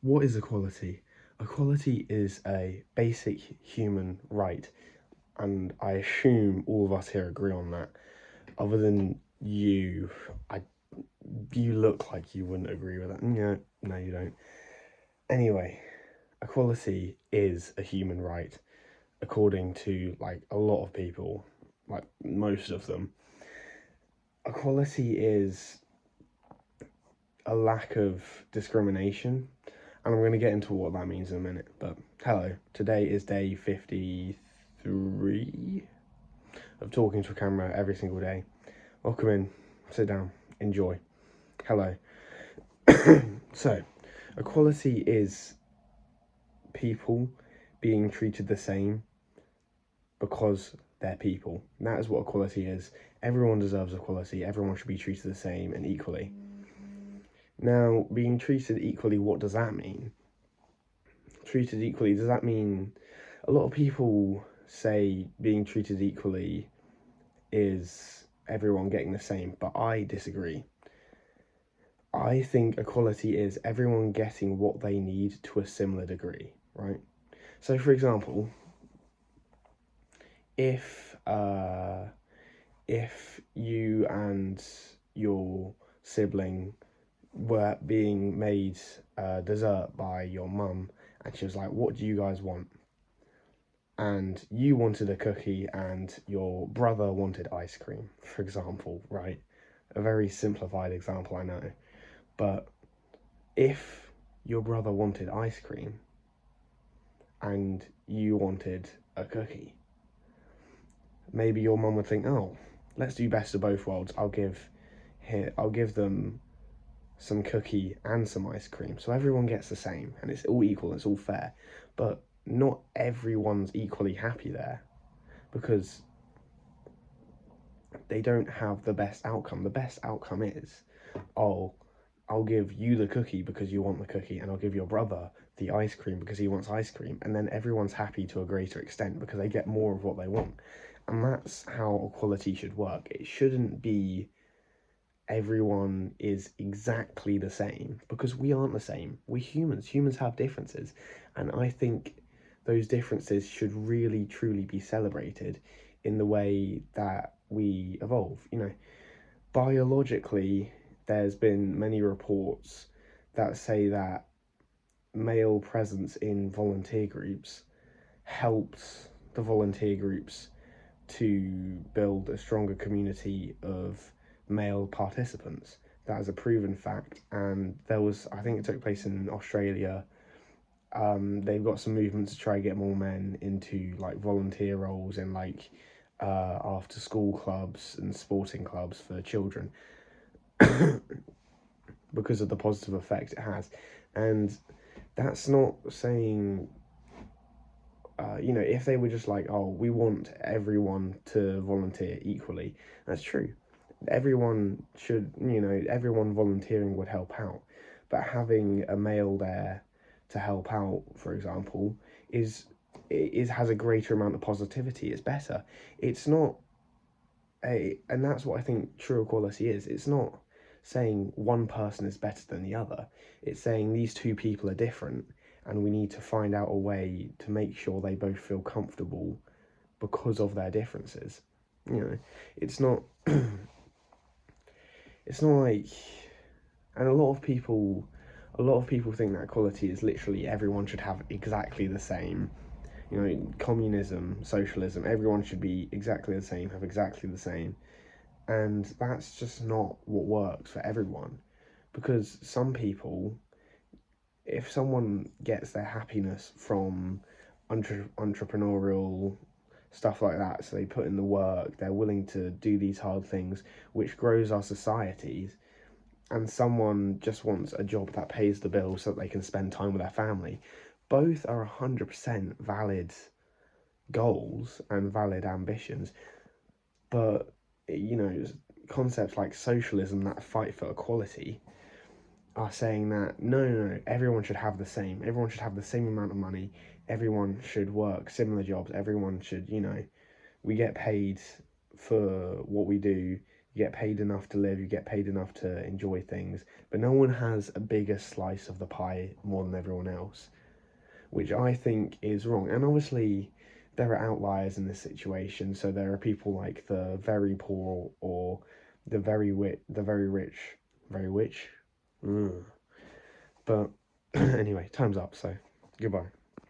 What is equality? Equality is a basic human right, and I assume all of us here agree on that. Other than you, I you look like you wouldn't agree with that. Yeah, no, you don't. Anyway, equality is a human right, according to like a lot of people, like most of them. Equality is a lack of discrimination, and I'm going to get into what that means in a minute. But hello, today is day 53 of talking to a camera every single day. Welcome in, sit down, enjoy. Hello. So, equality is people being treated the same because they're people. That is what equality is. Everyone deserves equality, everyone should be treated the same and equally. Now, being treated equally, what does that mean? Treated equally, does that mean a lot of people say being treated equally is everyone getting the same, but I disagree. I think equality is everyone getting what they need to a similar degree, right? So, for example, if if you and your sibling were being made dessert by your mum, and she was like, "What do you guys want?" And you wanted a cookie, and your brother wanted ice cream, for example, right? A very simplified example, I know, but if your brother wanted ice cream and you wanted a cookie, maybe your mum would think, "Oh, let's do best of both worlds. I'll give them some cookie and some ice cream, so everyone gets the same, and it's all equal, it's all fair." But not everyone's equally happy there because they don't have the best outcome. The best outcome is, oh, I'll give you the cookie because you want the cookie, and I'll give your brother the ice cream because he wants ice cream, and then everyone's happy to a greater extent because they get more of what they want. And that's how equality should work. It shouldn't be everyone is exactly the same because we aren't the same. We're humans. Humans have differences. And I think those differences should really, truly be celebrated in the way that we evolve. Biologically, there's been many reports that say that male presence in volunteer groups helped the volunteer groups to build a stronger community of male participants. That is a proven fact, and I think it took place in Australia. They've got some movement to try to get more men into like volunteer roles in like after school clubs and sporting clubs for children because of the positive effect it has. And that's not saying if they were just like, oh, we want everyone to volunteer equally, that's true. Everyone should, everyone volunteering would help out. But having a male there to help out, for example, has a greater amount of positivity. It's better. It's not and that's what I think true equality is. It's not saying one person is better than the other. It's saying these two people are different and we need to find out a way to make sure they both feel comfortable because of their differences. You know, it's not it's not like and a lot of people think that equality is literally everyone should have exactly the same. Communism, socialism, everyone should be exactly the same, have exactly the same. And that's just not what works for everyone. Because some people, if someone gets their happiness from entrepreneurial stuff like that, so they put in the work, they're willing to do these hard things, which grows our societies, and someone just wants a job that pays the bills so that they can spend time with their family, both are 100% valid goals and valid ambitions. But, you know, concepts like socialism that fight for equality are saying that no, everyone should have the same. Everyone should have the same amount of money. Everyone should work similar jobs. Everyone should, we get paid for what we do. You get paid enough to live, you get paid enough to enjoy things, but no one has a bigger slice of the pie more than everyone else, which I think is wrong. And obviously, there are outliers in this situation. So there are people like the very poor or the very rich, very rich. But anyway, time's up. So goodbye.